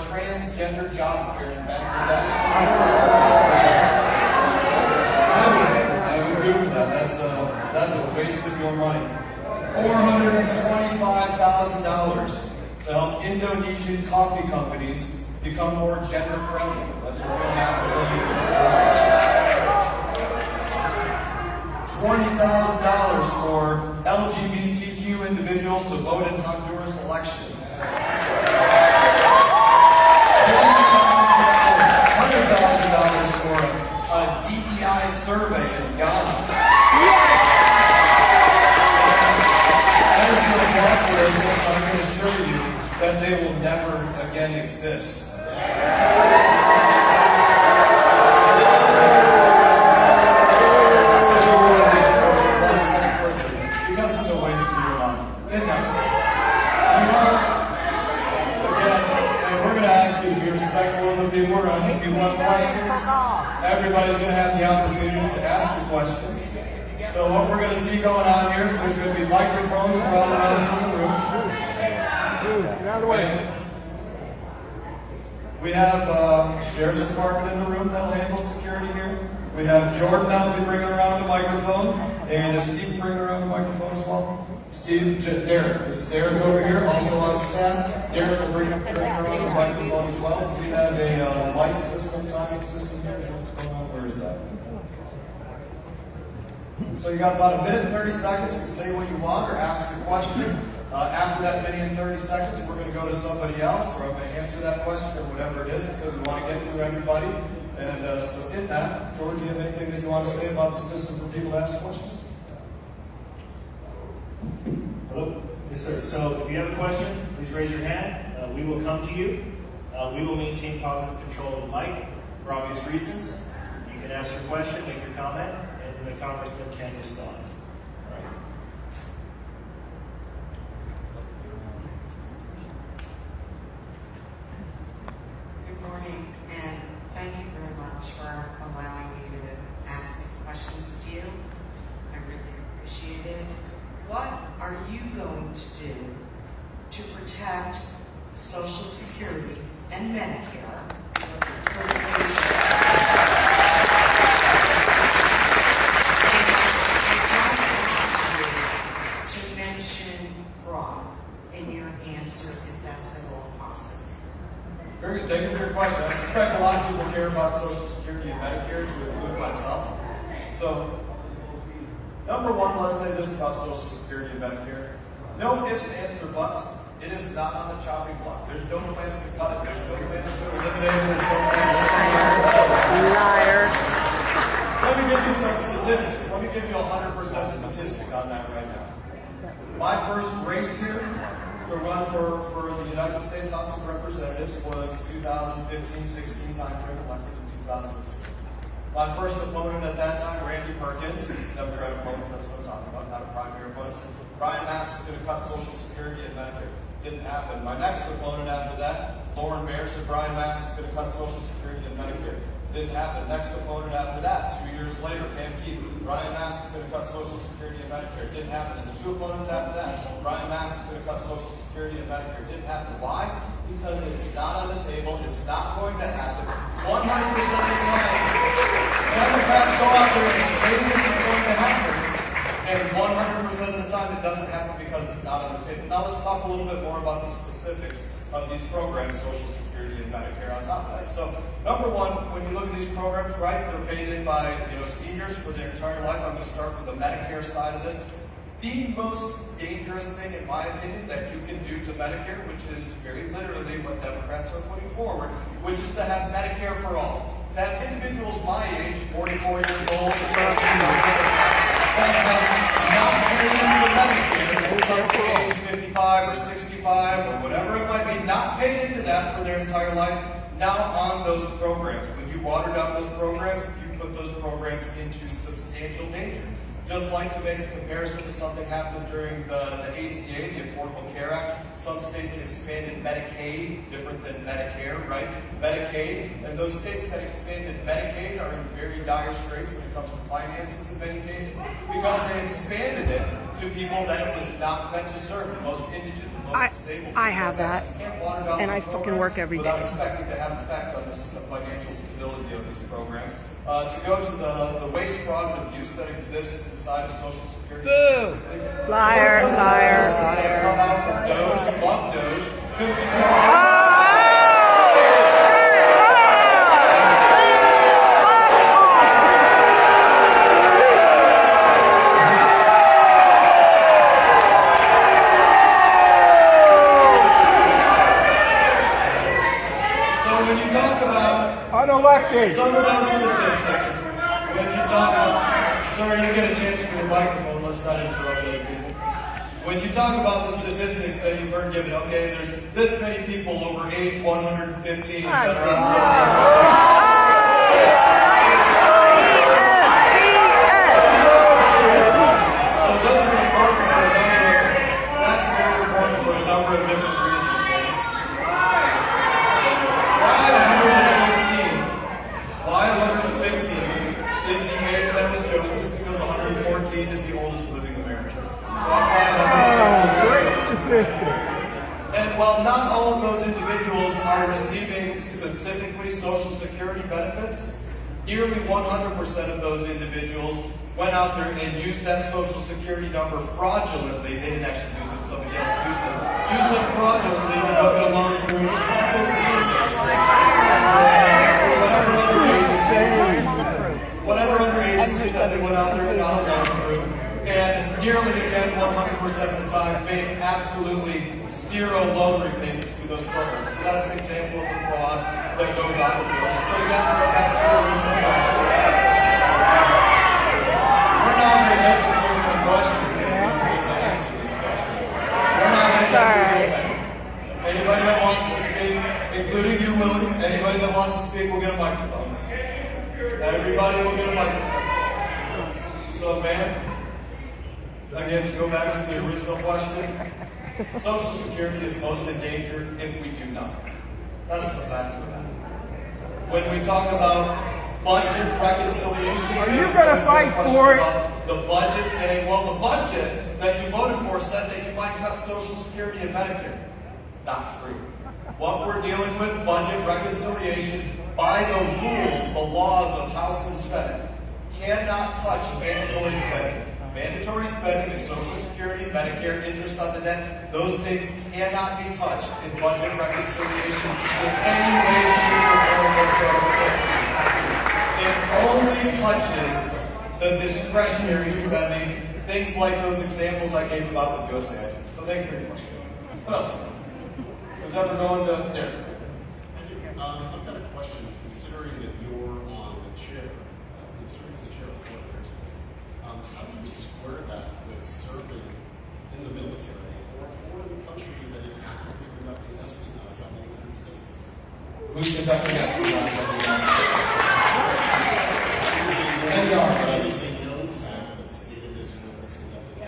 transgender job fair in Bangladesh. I would go for that. That's a waste of your money. $425,000 to help Indonesian coffee companies become more gender friendly. That's a real $500,000. $20,000 for LGBTQ individuals to vote in Honduras elections. $100,000 for a DEI survey in Ghana. As your law firms, I can assure you that they will never again exist. Because it's a waste of your money. Isn't that? Again, and we're going to ask you to be respectful of the people around you. If you want questions, everybody's going to have the opportunity to ask you questions. So what we're going to see going on here is there's going to be microphones brought around from the room. Get out of the way. We have Sheriff's Department in the room that will handle security here. We have Jordan that will be bringing around the microphone. And is Steve bringing around the microphone as well? Steve, Derek. This is Derek over here, also on staff. Derek will bring around the microphone as well. Do we have a light system, timing system here? What's going on? Where is that? So you got about a minute and 30 seconds to say what you want or ask your question. After that minute and 30 seconds, we're going to go to somebody else, or I'm going to answer that question or whatever it is, because we want to get through everybody. And so in that, Jordan, do you have anything that you want to say about the system for people to ask questions? Hello? Yes, sir. So if you have a question, please raise your hand. We will come to you. We will maintain positive control of the mic for obvious reasons. You can ask your question, make your comment, and then the congressman can respond. All right. Good morning, and thank you very much for allowing me to ask these questions to you. I really appreciate it. What are you going to do to protect Social Security and Medicare for the future? To mention fraud in your answer, if that's at all possible. Very good. Thank you for your question. I suspect a lot of people care about Social Security and Medicare, to include myself. So, number one, let's say this about Social Security and Medicare. No ifs, ands, or buts. It is not on the chopping block. There's no plans to cut it. There's no plans to eliminate it. There's no plans to Liar. Let me give you some statistics. Let me give you 100% statistic on that right now. My first race here to run for the United States House of Representatives was 2015-16 timeframe, elected in 2016. My first opponent at that time, Randy Perkins, Democratic opponent, that's what I'm talking about, not a primary opponent, said Brian Mast is going to cut Social Security and Medicare. Didn't happen. My next opponent after that, Lauren Mayer, said Brian Mast is going to cut Social Security and Medicare. Didn't happen. Next opponent after that, 2 years later, Pam Keith, Brian Mast is going to cut Social Security and Medicare. Didn't happen. And the two opponents after that, Brian Mast is going to cut Social Security and Medicare. Didn't happen. Why? Because it's not on the table. It's not going to happen. 100% of the time, Democrats go out there and say this is going to happen. And 100% of the time, it doesn't happen because it's not on the table. Now let's talk a little bit more about the specifics of these programs, Social Security and Medicare on top of that. So, number one, when you look at these programs, right, they're paid in by seniors for their entire life. I'm going to start with the Medicare side of this. The most dangerous thing, in my opinion, that you can do to Medicare, which is very literally what Democrats are putting forward, which is to have Medicare for all. To have individuals my age, 44 years old, that has not paid into Medicare until age 55 or 65 or whatever it might be, not paid into that for their entire life, now on those programs. When you water down those programs, you put those programs into substantial danger. Just like to make a comparison to something happened during the ACA, the Affordable Care Act. Some states expanded Medicaid, different than Medicare, right? Medicaid, and those states that expanded Medicaid are in very dire straits when it comes to finances in many cases, because they expanded it to people that it was not meant to serve, the most indigent, the most disabled. I have that. You can't water down And these I fucking programs work every without day. expecting to have effect on the financial stability of these programs. To go to the waste, fraud, and abuse that exists inside of Social Security. Boo! specifically. Liar, Some of the liar, statistics that have come out from DOGe, love DOGe, could be Unelected. some of those statistics, when you talk about, sir, you get a chance for your microphone, let's not interrupt other people. When you talk about the statistics that you've heard given, okay, there's this many people over age 115 that are on Social So those are important for a number of, that's very important for a number of different reasons, man. Why 115 is the age that was chosen is because 114 is the oldest living American. So that's why 115 is chosen. And while not all of those individuals are receiving specifically Social Security benefits, nearly 100% of those individuals went out there and used that Social Security number fraudulently. They didn't actually use it, somebody else used it. Used it fraudulently to go get a loan through the Small Business Administration. Whatever other agency that they went out there and got a loan through. And nearly again 100% of the time made absolutely zero loan repayments to those programs. So that's an example of the fraud that goes on with those. But again, to go back to your original question, we're not going to get to any questions if we don't get to answer these questions. We're not going to get to anybody. Anybody that wants to speak, including you, Willie, anybody that wants to speak will get a microphone. Everybody will get a microphone. So, man, again, to go back to the original question, Social Security is most endangered if we do nothing. That's the fact of it. When we talk about budget reconciliation, Are you going to fight for it? The budget saying, well, the budget that you voted for said that you might cut Social Security and Medicare. Not true. What we're dealing with, budget reconciliation, by the rules, the laws of House and Senate, cannot touch mandatory spending. Mandatory spending is Social Security, Medicare, interest on the debt. Those things cannot be touched in budget reconciliation in any way, shape, or form whatsoever. It only touches the discretionary spending, things like those examples I gave about the USA. So thank you for your question. What else? Who's ever going to there? I've got a question. Considering that you're on the chair, serving as the chair of foreign affairs, how do you square that with serving in the military for a foreign country that is actively conducting espionage on the United States? Who's conducting espionage on the United States? It is a known fact that the state of Israel has conducted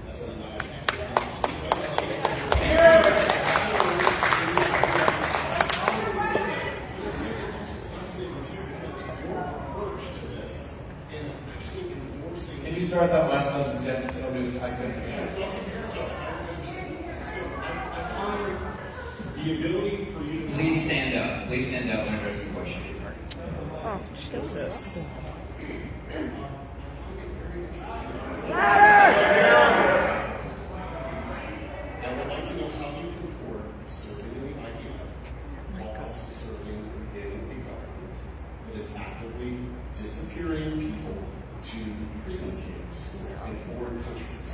espionage activity on the United States. Can you start that last sentence again? Somebody was, I couldn't hear. So I find the ability for you to... Please stand up. Please stand up and address the question. Oh, Jesus. I would like to know how you comport serving in the IDF while also serving in a government that is actively disappearing people to prison camps in foreign countries.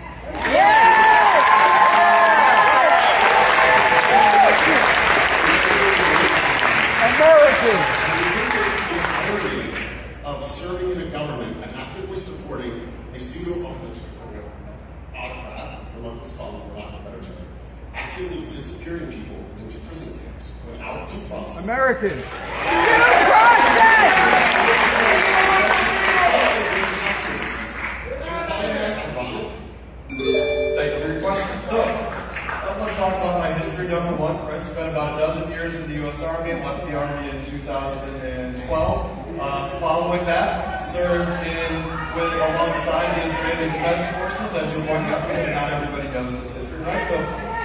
American. Of serving in a government and actively supporting a pseudo-autocrat, for lack of a better term, actively disappearing people into prison camps without due process. American. Do you find that ironic? Thank you for your question. So, let's talk about my history. Number one, I spent about a dozen years in the U.S. Army and left the Army in 2012. Following that, served alongside the Israeli Defense Forces, as you're pointing out, because not everybody knows this history, right? So,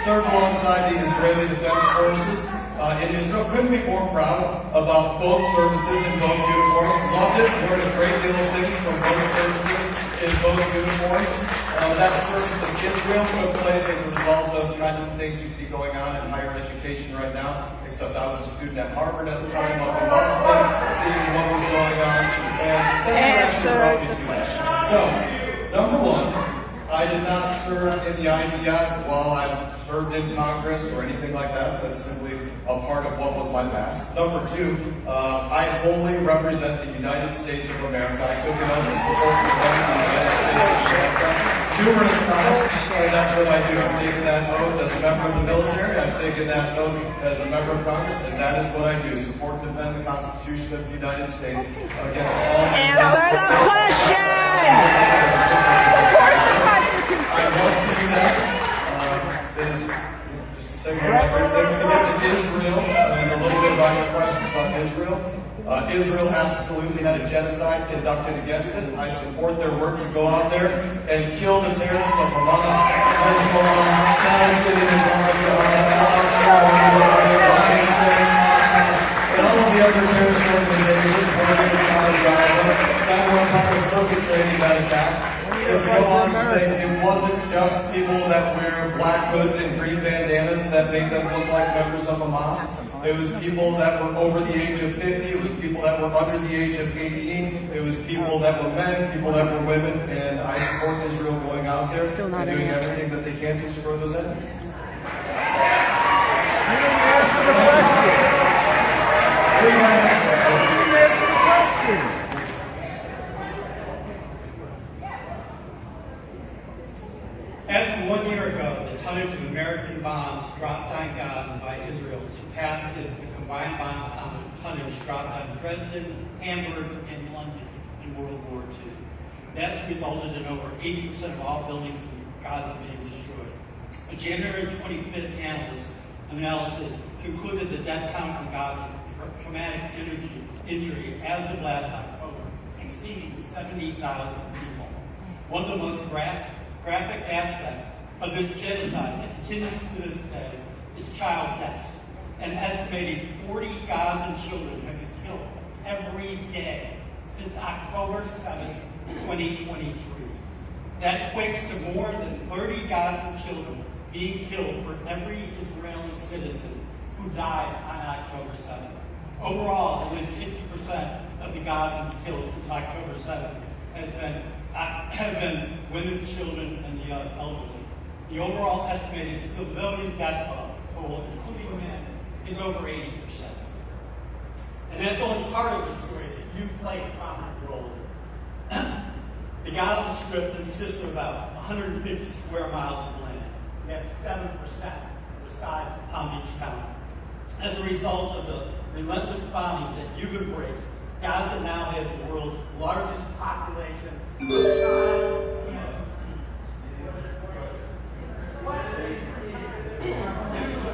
served alongside the Israeli Defense Forces in Israel. Couldn't be more proud about both services in both uniforms. Loved it. Learned a great deal of things from both services in both uniforms. That service in Israel took place as a result of kind of the things you see going on in higher education right now, except I was a student at Harvard at the time up in Boston, seeing what was going on, and that's what actually brought me to that. So, number one, I did not serve in the IDF while I served in Congress or anything like that. That's simply a part of what was my past. Number two, I wholly represent the United States of America. I took an oath to support and defend the United States of America numerous times, and that's what I do. I've taken that oath as a member of the military. I've taken that oath as a member of Congress, and that is what I do: support and defend the Constitution of the United States against all. Answer the question! I love to do that. It is, just to say one of my favorite things, to get to Israel, and a little bit about your questions about Israel. Israel absolutely had a genocide conducted against it. I support their work to go out there and kill the terrorists of Hamas, Hezbollah, Palestinian Islamic Jihad, Al-Aqsa Organization, and all of the other terrorist organizations working inside of Gaza that were part of perpetrating that attack. And to go on to say it wasn't just people that wear black hoods and green bandanas that make them look like members of Hamas. It was people that were over the age of 50. It was people that were under the age of 18. It was people that were men, people that were women. And I support Israel going out there and doing everything that they can to destroy those enemies. You didn't answer the question. What do you got next? You didn't answer the question. As of 1 year ago, the tonnage of American bombs dropped on Gaza by Israel surpassed the combined bomb tonnage dropped on Dresden, Hamburg, and London in World War II. That's resulted in over 80% of all buildings in Gaza being destroyed. A January 25th analysis concluded the death count in Gaza traumatic injury as of last October exceeding 70,000 people. One of the most graphic aspects of this genocide that continues to this day is child deaths. An estimated 40 Gazan children have been killed every day since October 7, 2023. That equates to more than 30 Gazan children being killed for every Israeli citizen who died on October 7. Overall, at least 60% of the Gazans killed since October 7 have been women, children, and the elderly. The overall estimated civilian death toll, including men, is over 80%. And that's only part of the story that you play a prominent role in. The Gaza Strip consists of about 150 square miles of land. That's 7% of the size of Palm Beach County. As a result of the relentless bombing that you've embraced, Gaza now has the world's largest population of child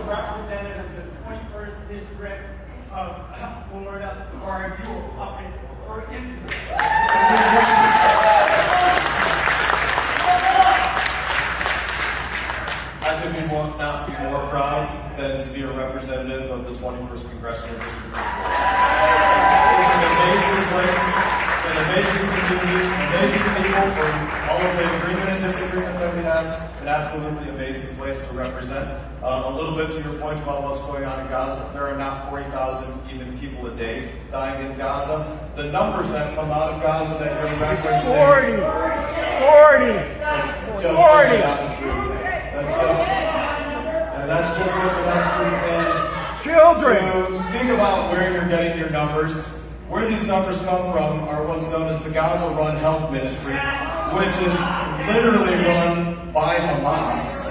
representative of the 21st District of Florida, or are you a puppet or instrument? I could not be more proud than to be a representative of the 21st Congressional District. It's an amazing place, an amazing community, amazing people for all of the agreement and disagreement that we have, an absolutely amazing place to represent. A little bit to your point about what's going on in Gaza, there are not 40,000 even people a day dying in Gaza. The numbers that come out of Gaza that you're referencing, 40. that's just simply not the truth. That's just simply not true. And Children. to speak about where you're getting your numbers, where these numbers come from are what's known as the Gaza Run Health Ministry, which is literally run by Hamas.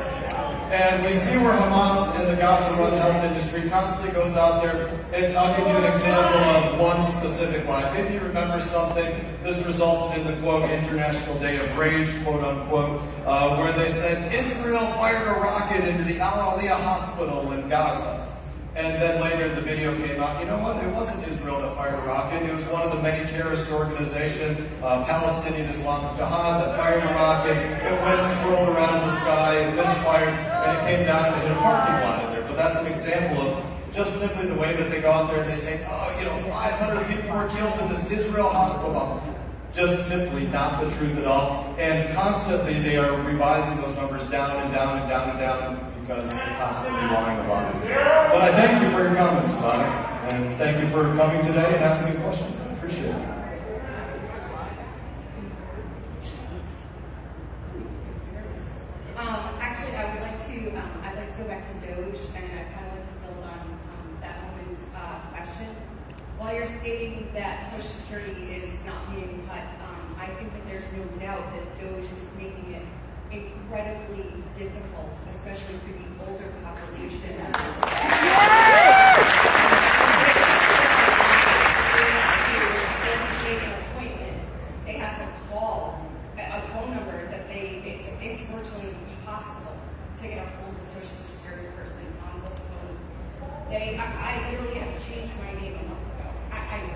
And we see where Hamas and the Gaza Run Health Industry constantly goes out there, and I'll give you an example of one specific line. Maybe you remember something. This resulted in the, quote, International Day of Rage, quote unquote, where they said Israel fired a rocket into the Al-Aliyah hospital in Gaza. And then later the video came out, you know what, it wasn't Israel that fired a rocket, it was one of the many terrorist organizations, Palestinian Islamic Jihad, that fired a rocket. It went and swirled around in the sky and misfired. and it came down and hit a parking lot in there. But that's an example of just simply the way that they go out there and they say, oh, 500 people were killed in this Israel hospital bomb. Just simply not the truth at all. And constantly they are revising those numbers down and down and down and down because they're constantly lying about it. But I thank you for your comments about it. And thank you for coming today and asking a question. I appreciate it. Actually, I'd like to go back to DOGe, and I'd kind of like to build on that woman's question. While you're stating that Social Security is not being cut, I think that there's no doubt that DOGe is making it incredibly difficult, especially for the older population. To make an appointment, they have to call a phone number that it's virtually impossible to get a hold of a Social Security person on the phone. I literally had to change my name a month ago. I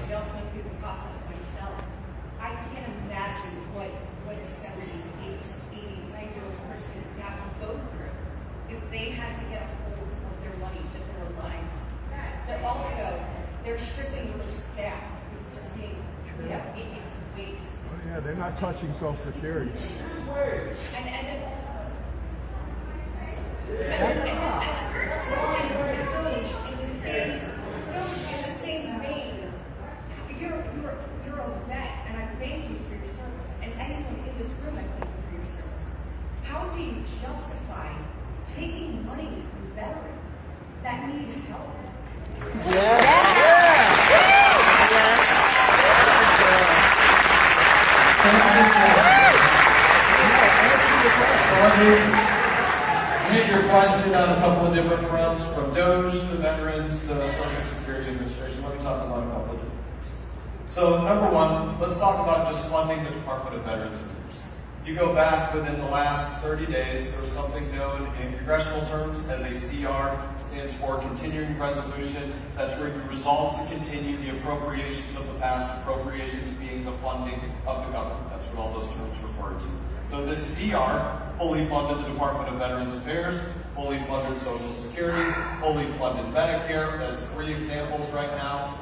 just went through the process myself. I can't imagine what a 70, 80, 90-year-old person had to go through if they had to get a hold of their money that they're relying on. But also, they're stripping their staff because they're saying, it's waste. Oh, yeah, they're not touching Social Security. And then as DOGe in the same vein, you're a vet, and I thank you for your service. And anyone in this room, I thank you for your service. How do you justify taking money from veterans that need help? Hit your question on a couple of different fronts, from DOGe to veterans to Social Security Administration. Let me talk about a couple of different things. So, number one, let's talk about just funding the Department of Veterans Affairs. You go back within the last 30 days, there was something known in congressional terms as a CR, stands for Continuing Resolution. That's where you resolve to continue the appropriations of the past, appropriations being the funding of the government. That's what all those terms refer to. So this CR fully funded the Department of Veterans Affairs, fully funded Social Security, fully funded Medicare, as 3 examples right now.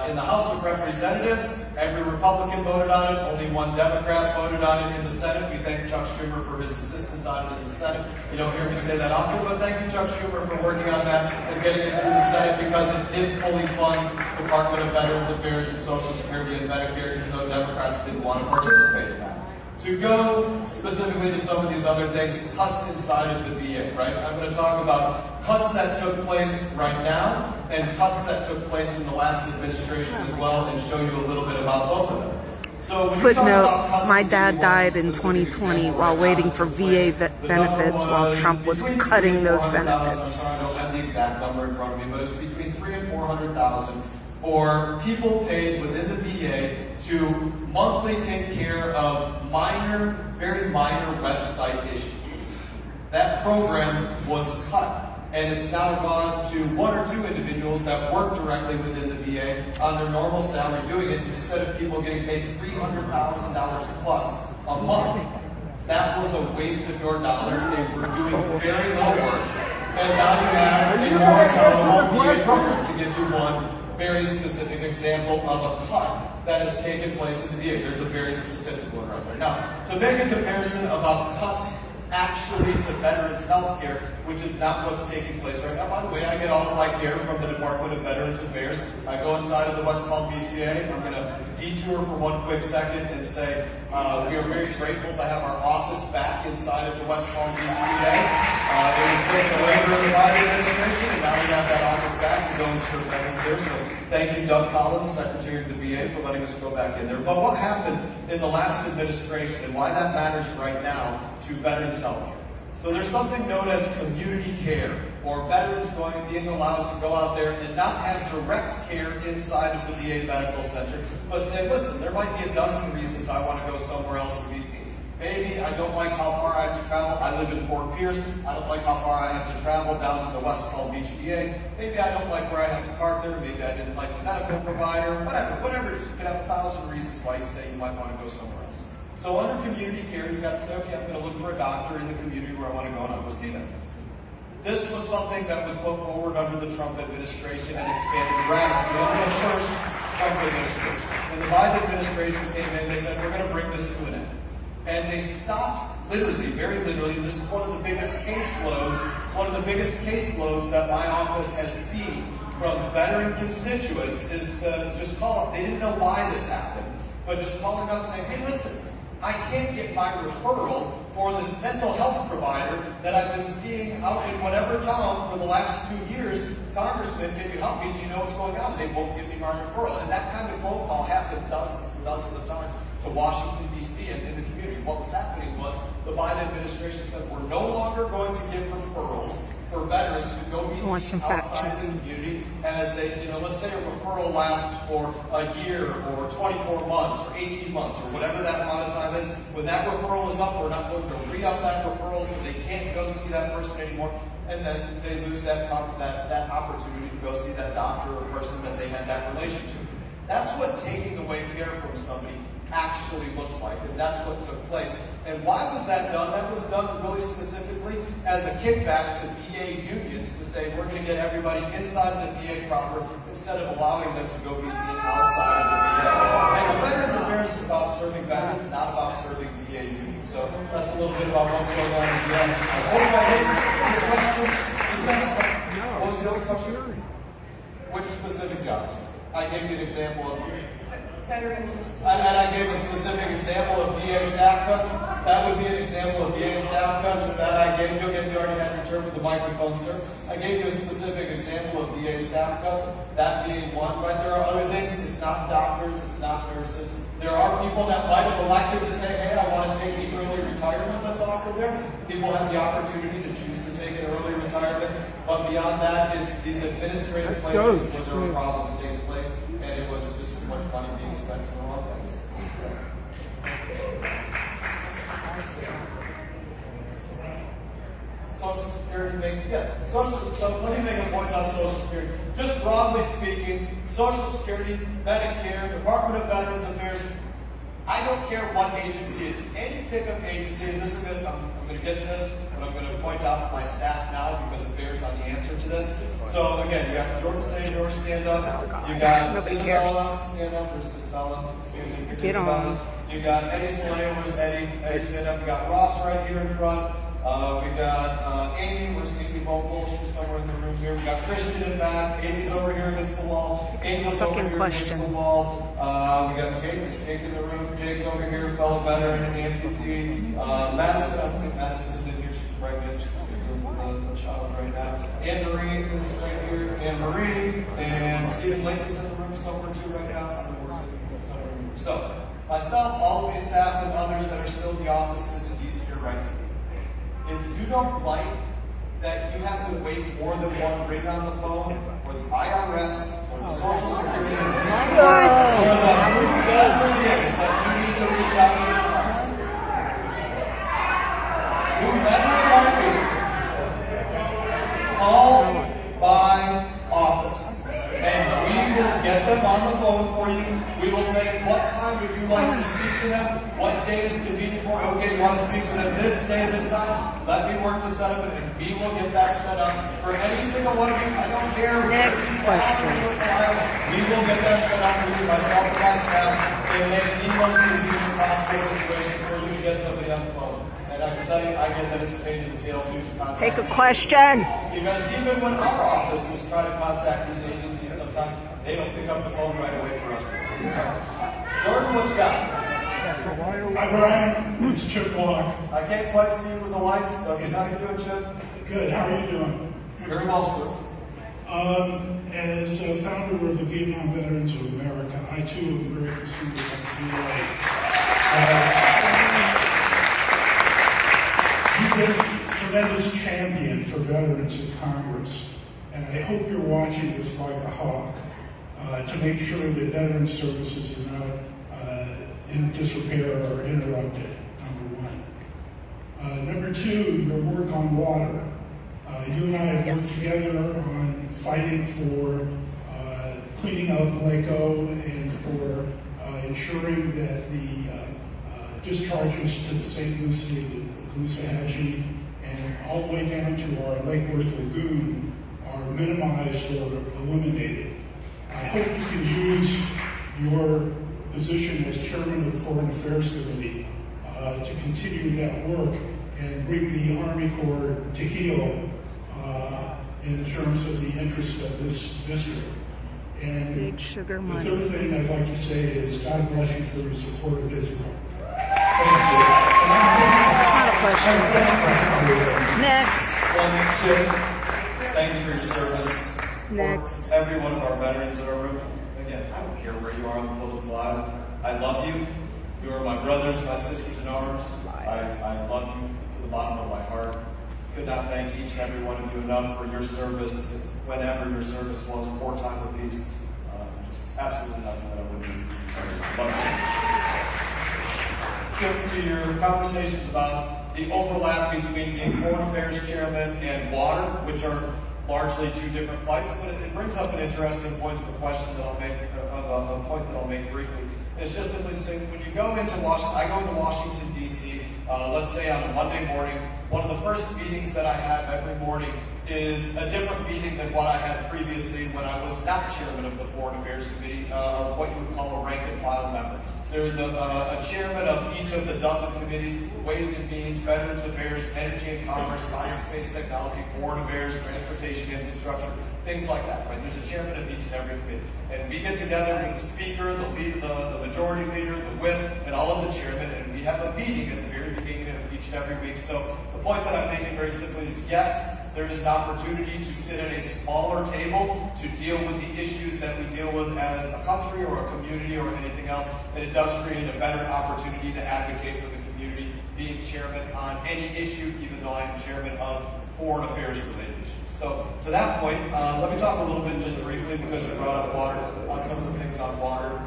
In the House of Representatives, every Republican voted on it, only 1 Democrat voted on it in the Senate. We thank Chuck Schumer for his assistance on it in the Senate. You don't hear me say that often, but thank you, Chuck Schumer, for working on that and getting it through the Senate, because it did fully fund the Department of Veterans Affairs and Social Security and Medicare, even though Democrats didn't want to participate in that. To go specifically to some of these other things, cuts inside of the VA, right? I'm going to talk about cuts that took place right now and cuts that took place in the last administration as well, and show you a little bit about both of them. So when Footnote, my dad died in 2020 while waiting for VA benefits while Trump was cutting those benefits. I don't have the exact number in front of me, but it was between 300,000 and 400,000 for people paid within the VA to monthly take care of minor, very minor website issues. That program was cut, and it's now gone to 1 or 2 individuals that work directly within the VA on their normal salary doing it, instead of people getting paid $300,000 plus a month. That was a waste of your dollars. They were doing very little work, and now you have a more accountable VA program. To give you one very specific example of a cut that has taken place in the VA. There's a very specific one right there. Now, to make a comparison about cuts actually to veterans health care, which is not what's taking place right now. By the way, I get all of my care from the Department of Veterans Affairs. I go inside of the West Palm Beach VA. I'm going to detour for one quick second and say we are very grateful to have our office back inside of the West Palm Beach VA. It was taken away during the Biden administration, and now we have that office back to go and serve veterans there. So thank you, Doug Collins, Secretary of the VA, for letting us go back in there. But what happened in the last administration, and why that matters right now to veterans health care? So there's something known as community care, or veterans being allowed to go out there and not have direct care inside of the VA medical center, but say, listen, there might be a dozen reasons I want to go somewhere else to be seen. Maybe I don't like how far I have to travel. I live in Fort Pierce. I don't like how far I have to travel down to the West Palm Beach VA. Maybe I don't like where I have to park there. Maybe I didn't like the medical provider. Whatever it is. You could have 1,000 reasons why you say you might want to go somewhere else. So, So under community care, you've got to say, okay, I'm going to look for a doctor in the community where I want to go, and I'll go see them. This was something that was put forward under the Trump administration and expanded drastically under the first Trump administration. When the Biden administration came in, they said, we're going to bring this to an end. And they stopped, literally, very literally, this is one of the biggest caseloads that my office has seen from veteran constituents is to just call up. They didn't know why this happened, but just calling up saying, hey, listen, I can't get my referral for this mental health provider that I've been seeing out in whatever town for the last 2 years. Congressman, can you help me? Do you know what's going on? They won't give me my referral. And that kind of phone call happened dozens and dozens of times to Washington, D.C. and in the community. What was happening was the Biden administration said, we're no longer going to give referrals for veterans to go be seen outside of the community as they, let's say a referral lasts for a year or 24 months or 18 months or whatever that amount of time is. When that referral is up, we're not going to re-up that referral so they can't go see that person anymore. And then they lose that opportunity to go see that doctor or person that they had that relationship. That's what taking away care from somebody actually looks like, and that's what took place. And why was that done? That was done really specifically as a kickback to VA unions to say we're going to get everybody inside of the VA proper instead of allowing them to go be seen outside of the VA. And the Veterans Affairs is about serving veterans, not about serving VA unions. So that's a little bit about what's going on in VA. I hope I hit your questions. What was the other question? Which specific jobs? I gave you an example of Veterans are and I gave a specific example of VA staff cuts. That would be an example of VA staff cuts, and that I gave you. You already had your turn with the microphone, sir. I gave you a specific example of VA staff cuts, that being one, right? There are other things. It's not doctors, it's not nurses. There are people that might have elected to say, hey, I want to take the early retirement that's offered there. People have the opportunity to choose to take an early retirement. But beyond that, it's these administrative places where there are problems taking place, and it was just too much money being spent for the wrong things. Social Security, so let me make a point on Social Security. Just broadly speaking, Social Security, Medicare, Department of Veterans Affairs, I don't care what agency it is. Any pickup agency, and this is good, I'm going to get to this, but I'm going to point out my staff now because it bears on the answer to this. So again, you got Jordan Sayor, stand up. You got Isabella, stand up. Where's Isabella? Get on. You got Eddie, stand up. Where's Eddie? Eddie, stand up. You got Ross right here in front. We got Amy. Where's Amy Vogel? She's somewhere in the room here. We got Christian in back. Amy's over here against the wall. Angel's over here against the wall. We got Jake. Is Jake in the room? Jake's over here, fellow veteran, amputee. Madison. I don't think Madison is in here. She's pregnant. She's with a child right now. Anne Marie is right here. Anne Marie and Stephen Lake is in the room somewhere too right now. I don't know where he is. So myself, all of these staff, and others that are still in the offices in DC are right here. If you don't like that you have to wait more than one ring on the phone for the IRS or the Social Security Administration or whoever it is that you need to reach out to and contact, whoever it might be, call my office and we will get them on the phone for you. We will say, what time would you like to speak to them? What day is convenient for you? Okay, you want to speak to them this day, this time? Let me work to set up it, and we will get that set up for any single one of you. I don't care. Next question. We will get that set up for you, myself and my staff, and make the most convenient possible situation for you to get somebody on the phone. And I can tell you, I get that it's a pain in the tail too to contact. Take a question. Because even when our offices try to contact these agencies, sometimes they don't pick up the phone right away for us. Jordan, what you got? Hi, Brian. It's Chip Block. I can't quite see you with the lights. Is how you doing, Chip? Good. How are you doing? Very well, sir. As a founder of the Vietnam Veterans of America, I too am very concerned about the VA. You've been a tremendous champion for veterans in Congress, and I hope you're watching this like a hawk to make sure that veteran services are not in disrepair or interrupted, number one. Number two, your work on water. You and I have worked together on fighting for cleaning up Waco and for ensuring that the discharges to the St. Lucie and the Caloosahatchee and all the way down to our Lake Worth Lagoon are minimized or eliminated. I hope you can use your position as chairman of the Foreign Affairs Committee to continue that work and bring the Army Corps to heel in terms of the interests of this district. And Big sugar the money. third thing I'd like to say is God bless you for your support of Israel. Thank you. It's not a question. Next. Well, Chip, thank you for your service. Next. For every one of our veterans in our room. Again, I don't care where you are on the political aisle. I love you. You are my brothers, my sisters in arms. I love you to the bottom of my heart. Could not thank each and every one of you enough for your service, whenever your service was, wartime or peace. Just absolutely nothing that I wouldn't do. Love you. Chip, to your conversations about the overlap between being Foreign Affairs Chairman and water, which are largely two different fights, but it brings up an interesting point to the question that I'll make, a point that I'll make briefly. It's just simply saying, when you go into Washington, I go into Washington, D.C., let's say on a Monday morning, one of the first meetings that I have every morning is a different meeting than what I had previously when I was not chairman of the Foreign Affairs Committee, or what you would call a rank and file member. There's a chairman of each of the dozen committees: Ways and Means, Veterans Affairs, Energy and Commerce, Science, Space Technology, Foreign Affairs, Transportation, Infrastructure, things like that, right? There's a chairman of each and every committee. And we get together with the speaker, the leader, the majority leader, the whip, and all of the chairmen, and we have a meeting at the very beginning of each and every week. So the point that I'm making very simply is, yes, there is an opportunity to sit at a smaller table to deal with the issues that we deal with as a country or a community or anything else, and it does create a better opportunity to advocate for the community, being chairman on any issue, even though I am chairman of foreign affairs related issues. So to that point, let me talk a little bit just briefly, because you brought up water, on some of the things on water.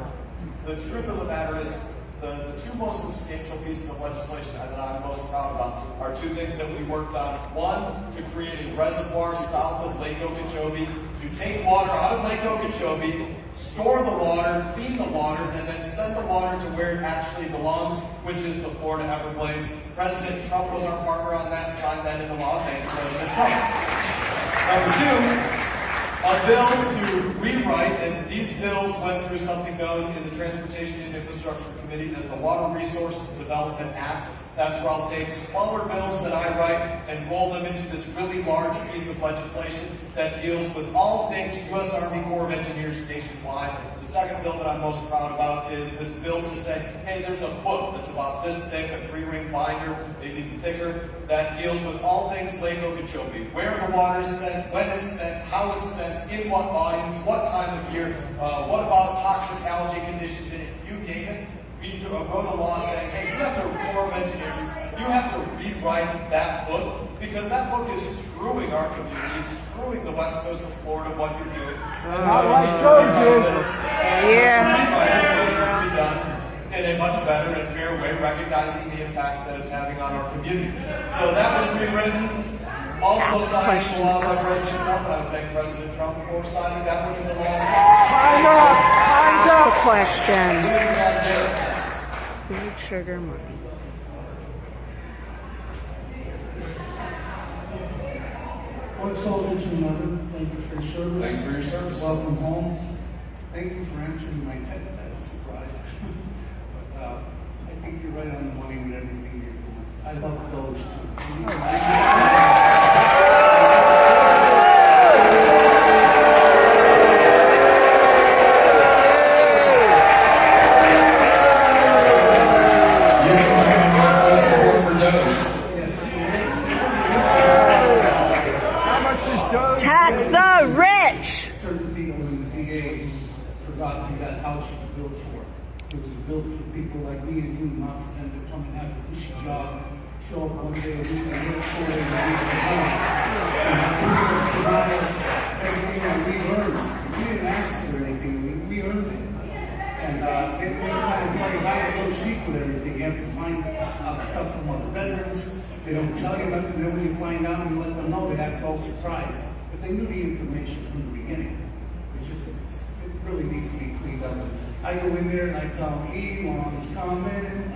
The truth of the matter is, the two most substantial pieces of legislation that I'm most proud about are two things that we worked on. One, to create a reservoir south of Lake Okeechobee, to take water out of Lake Okeechobee, store the water, clean the water, and then send the water to where it actually belongs, which is the Florida Everglades. President Trump was our partner on that, signed that into law. Thank you, President Trump. Number two, a bill to rewrite, and these bills went through something known in the Transportation and Infrastructure Committee as the Water Resources Development Act. That's where I'll take smaller bills that I write and roll them into this really large piece of legislation that deals with all things U.S. Army Corps of Engineers nationwide. The second bill that I'm most proud about is this bill to say, hey, there's a book that's about this thick, a 3-ring binder, maybe even thicker, that deals with all things Lake Okeechobee. Where the water is sent, when it's sent, how it's sent, in what volumes, what time of year, what about toxicology conditions in it, you name it. We wrote a law saying, hey, you have to, Corps of Engineers, you have to rewrite that book, because that book is screwing our community, it's screwing the west coast of Florida, what you're doing. And so we need to rewrite this, and rewrite it needs to be done in a much better and fair way, recognizing the impacts that it's having on our community. So that was rewritten, also signed into law by President Trump, and I would thank President Trump for signing that one into law. Ask the question. Big sugar money. One soldier to another. Thank you for your service. Thank you for your service. Welcome home. Thank you for answering my text. I was surprised. But I think you're right on the money with everything you're doing. I love those. Tax the rich. Certain people in the VA forgot who that house was built for. It was built for people like me and you, not for them to come and have a cushy job, show up one day a week and work 4 days a week and go home. And just deny us everything that we earned. We didn't ask for anything, we earned it. And they kind of try to hide a little secret everything. You have to find out stuff from other veterans. They don't tell you nothing, then when you find out, you let them know, they have no surprise. But they knew the information from the beginning. It's just, it really needs to be cleaned up. I go in there and I tell them, Elon's coming.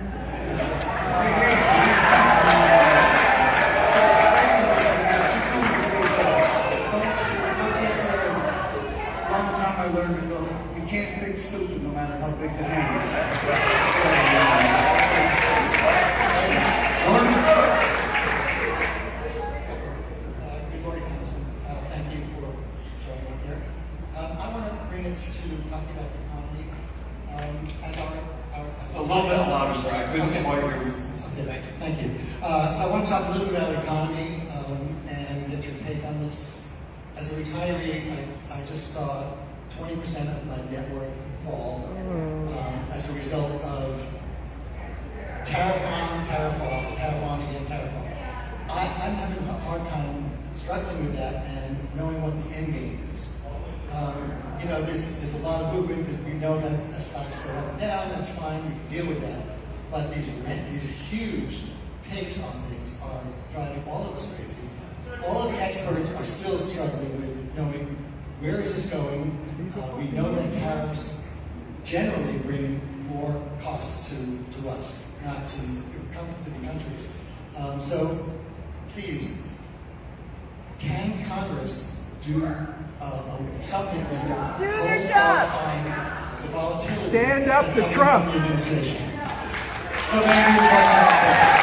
anything stupid, no matter how big the hand Good morning, Congressman. Thank you for showing up here. I want to bring us to talking about the economy. As A little bit louder, sir. I couldn't quite hear you. Okay, thank you. So I want to talk a little bit about the economy and get your take on this. As a retiree, I just saw 20% of my net worth fall as a result of tariff on, tariff off, tariff on again, tariff off. I'm having a hard time struggling with that and knowing what the end game is. You know, there's a lot of movement. We know that the stocks go up and down. That's fine. We can deal with that. But these huge takes on things are driving all of us crazy. All of the experts are still struggling with knowing where is this going. We know that tariffs generally bring more costs to us, not to the countries. So please, can Congress do something to hold off on the volatility Stand up that's to coming Trump. from the administration? So thank you for your question on tariffs.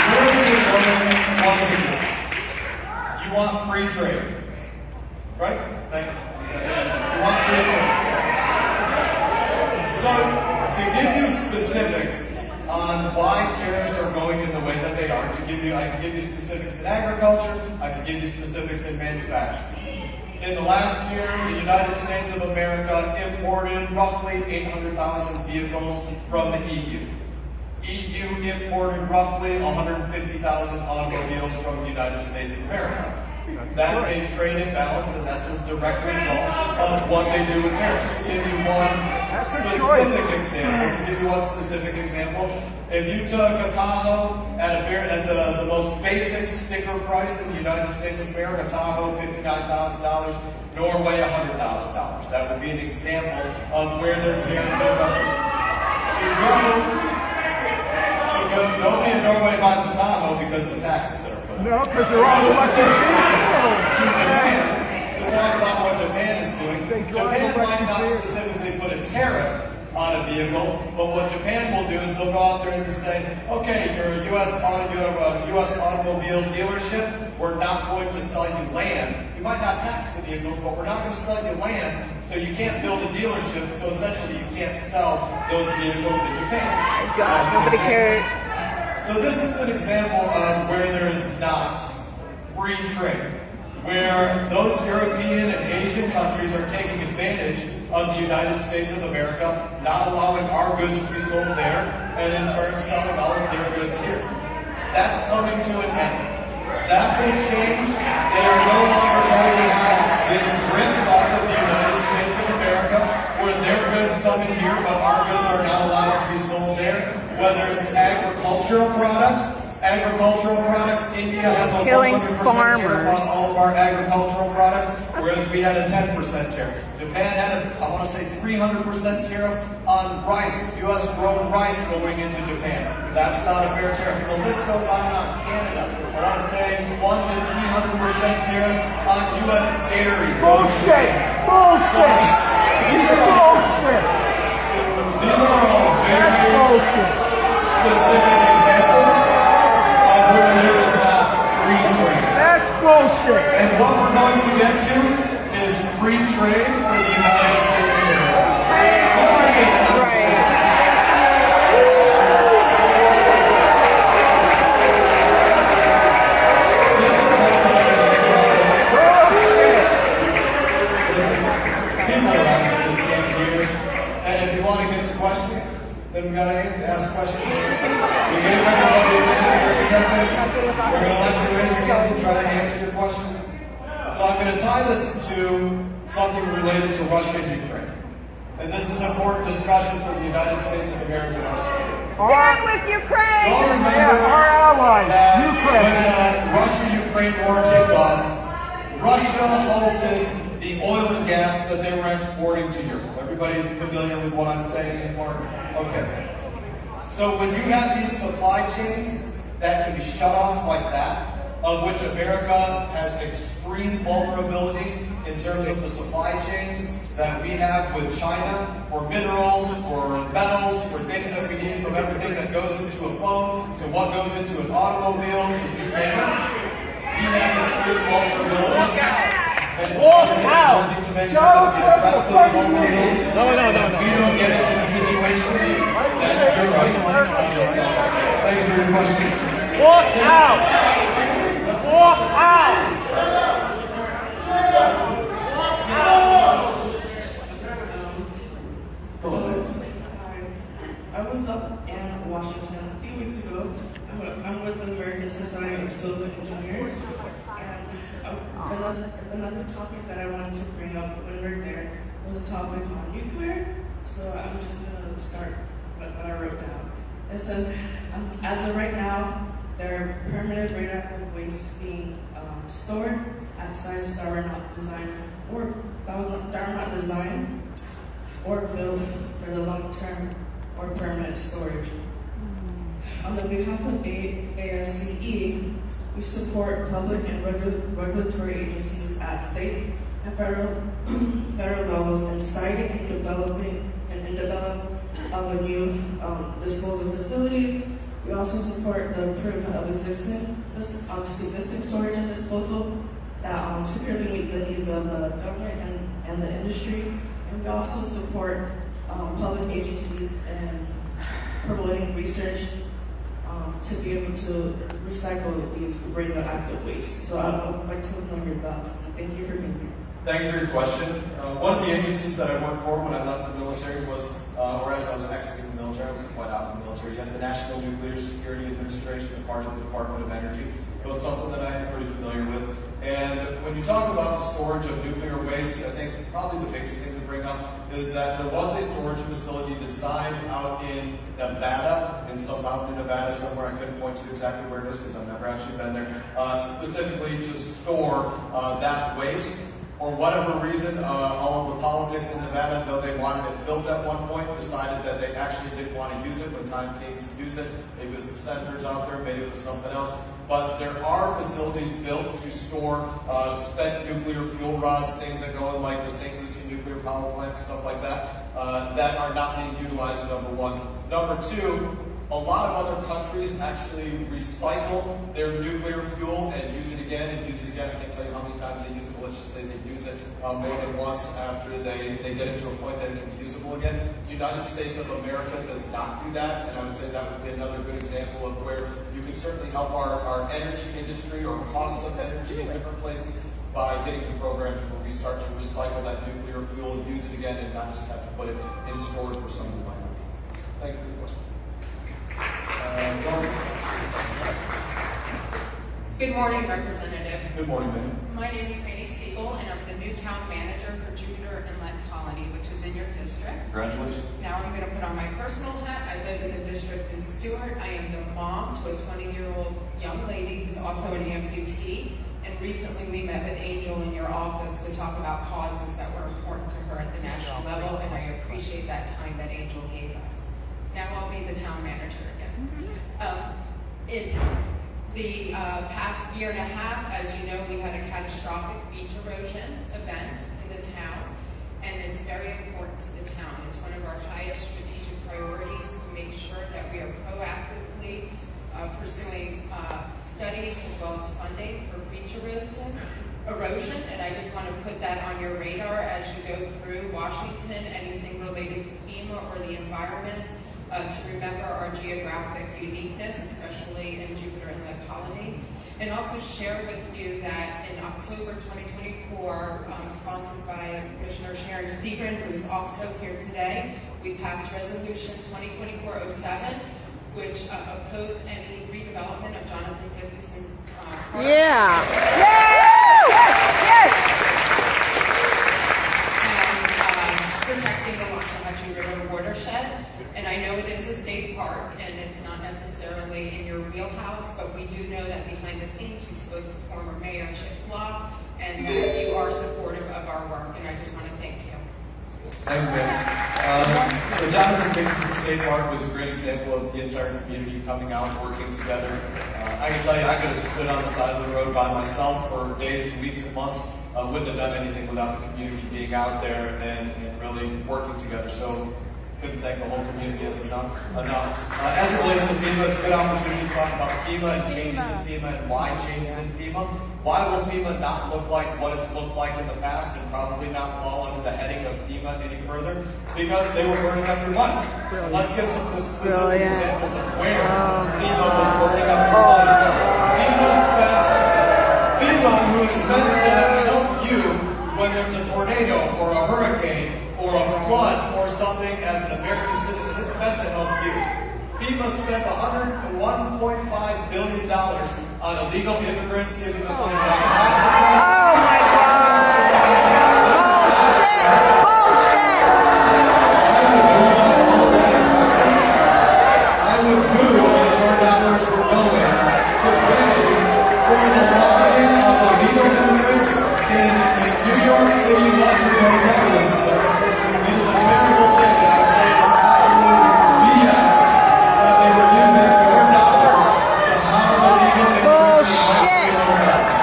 Where is it going once again? You want free trade, right? Thank you. You want free trade. So to give you specifics on why tariffs are going in the way that they are, I can give you specifics in agriculture, I can give you specifics in manufacturing. In the last year, the United States of America imported roughly 800,000 vehicles from the EU. EU imported roughly 150,000 automobiles from the United States of America. That's a trade imbalance, and that's a direct result of what they do with tariffs. To give you one specific example, if you took a Tahoe at the most basic sticker price in the United States of America, Tahoe $59,000, Norway $100,000. That would be an example of where their tariff countries. Nobody in Norway buys a Tahoe because of the taxes that are put on. No, because they're all elected people. To Japan, to talk about what Japan is doing, Japan might not specifically put a tariff on a vehicle, but what Japan will do is they'll go out there and just say, okay, you're a U.S. automobile dealership, we're not going to sell you land. You might not tax the vehicles, but we're not going to sell you land, so you can't build a dealership, so essentially you can't sell those vehicles in Japan. God, nobody cares. So this is an example of where there is not free trade, where those European and Asian countries are taking advantage of the United States of America, not allowing our goods to be sold there, and in turn selling all of their goods here. That's coming to an end. That will change. They are no longer going to have this drift off of the United States of America, where their goods come in here, but our goods are not allowed to be sold there. Whether it's agricultural products, India has a 100% tariff on all of our agricultural products, whereas we had a 10% tariff. Japan had I want to say 300% tariff on rice, U.S. grown rice going into Japan. That's not a fair tariff. The list goes on and on. Canada, I want to say 100 to 300% tariff on U.S. dairy. Bullshit! Bullshit! These are all very specific examples of where there is not free trade. That's bullshit! And what we're going to get to is free trade for the United States of America. People around this can't hear. And if you want to get to questions, then we got to ask questions and answer. We gave everybody a minute and 30 seconds. We're going to let you raise your hands and try to answer your questions. So I'm going to tie this to something related to Russia and Ukraine. And this is an important discussion for the United States of America and our state. Stand with Ukraine! Y'all remember our allies, that Ukraine. when the Russia-Ukraine war kicked off, Russia halted the oil and gas that they were exporting to Europe. Everybody familiar with what I'm saying anymore? Okay. So when you have these supply chains that can be shut off like that, of which America has extreme vulnerabilities in terms of the supply chains that we have with China for minerals, for metals, for things that we need, from everything that goes into a phone to what goes into an automobile to you name it. We have extreme vulnerabilities. And the president is working to make sure that we address those vulnerabilities. So that we don't get into the situation that you're right. Thank you for your questions. Walk out! Walk out! I was up in Washington a few weeks ago. I'm with the American Society of Civil Engineers, and another topic that I wanted to bring up when we were there was a topic on nuclear. So I'm just going to start what I wrote down. It says, as of right now, there are permanent radioactive wastes being stored at sites that were not designed or built for the long-term or permanent storage. On the behalf of ASCE, we support public and regulatory agencies at state and federal levels in siting and development of a new disposal facilities. We also support the improvement of existing storage and disposal that securely meet the needs of the government and the industry. And we also support public agencies in promoting research to be able to recycle these radioactive wastes. So I would like to know your thoughts. Thank you for being here. Thank you for your question. One of the agencies that I worked for when I left the military was, or as I was exiting the military, I was quite out of the military, yet the National Nuclear Security Administration, a part of the Department of Energy. So it's something that I am pretty familiar with. And when you talk about the storage of nuclear waste, I think probably the biggest thing to bring up is that there was a storage facility designed out in Nevada, in some mountain in Nevada somewhere. I couldn't point to exactly where it is because I've never actually been there, specifically to store that waste. For whatever reason, all of the politics in Nevada, though they wanted it built at one point, decided that they actually didn't want to use it when time came to use it. Maybe it was the senators out there, maybe it was something else. But there are facilities built to store spent nuclear fuel rods, things that go in like the St. Lucie nuclear power plant, stuff like that, that are not being utilized, number one. Number two, a lot of other countries actually recycle their nuclear fuel and use it again and use it again. I can't tell you how many times they use it, but let's just say they use it more than once after they get it to a point that it can be usable again. The United States of America does not do that, and I would say that would be another good example of where you can certainly help our energy industry or costs of energy in different places by getting to programs where we start to recycle that nuclear fuel, use it again, and not just have to put it in storage where someone might not. Thank you for the question. Good morning, Representative. Good morning, ma'am. My name is Amy Siegel, and I'm the new town manager for Jupiter Inlet Colony, which is in your district. Congratulations. Now I'm going to put on my personal hat. I live in the district in Stewart. I am the mom to a 20-year-old young lady who's also an amputee. And recently we met with Angel in your office to talk about causes that were important to her at the national level, and I appreciate that time that Angel gave us. Now I'll be the town manager again. In the past year and a half, as you know, we had a catastrophic beach erosion event in the town, and it's very important to the town. It's one of our highest strategic priorities to make sure that we are proactively pursuing studies as well as funding for beach erosion, and I just want to put that on your radar as you go through Washington, anything related to FEMA or the environment, to remember our geographic uniqueness, especially in Jupiter Inlet Colony, and also share with you that in October 2024, sponsored by Commissioner Sharon Seagren, who is also here today, we passed Resolution 2024-07, which opposed any redevelopment of Jonathan Dickinson Park. Yeah. And protecting the Loxahatchee River watershed. And I know it is a state park, and it's not necessarily in your wheelhouse, but we do know that behind the scenes you spoke to former Mayor Chip Block, and that you are supportive of our work, and I just want to thank you. Thank you, ma'am. The Jonathan Dickinson State Park was a great example of the entire community coming out, working together. I can tell you, I could have stood on the side of the road by myself for days and weeks and months. Wouldn't have done anything without the community being out there and really working together. So couldn't thank the whole community as enough. As it relates to FEMA, it's a good opportunity to talk about FEMA and changes in FEMA and why changes in FEMA. Why will FEMA not look like what it's looked like in the past and probably not fall under the heading of FEMA any further? Because they were burning up your money. Let's give some specific examples of where FEMA was burning up your money. FEMA, who is meant to help you when there's a tornado or a hurricane or a flood or something as an American citizen, it's meant to help you. FEMA spent $101.5 billion on illegal immigrants, giving them money back. Oh my God! Bullshit! Bullshit! I would boo that your dollars were going to pay for the lodging of illegal immigrants in New York City luxury hotel rooms, sir. It is a terrible thing, and I would say it's absolute BS that they were using your dollars to house illegal immigrants in luxury hotels.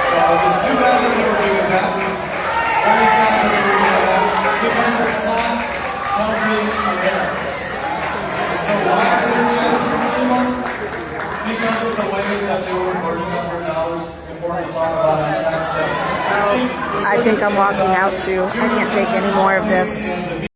So it's too bad that they were doing that. Very sad that they were doing that, because it's not helping Americans. So why are there changes from FEMA? Because of the way that they were burning up your dollars before we talk about our tax debt. I think I'm walking out too. I can't take any more of this.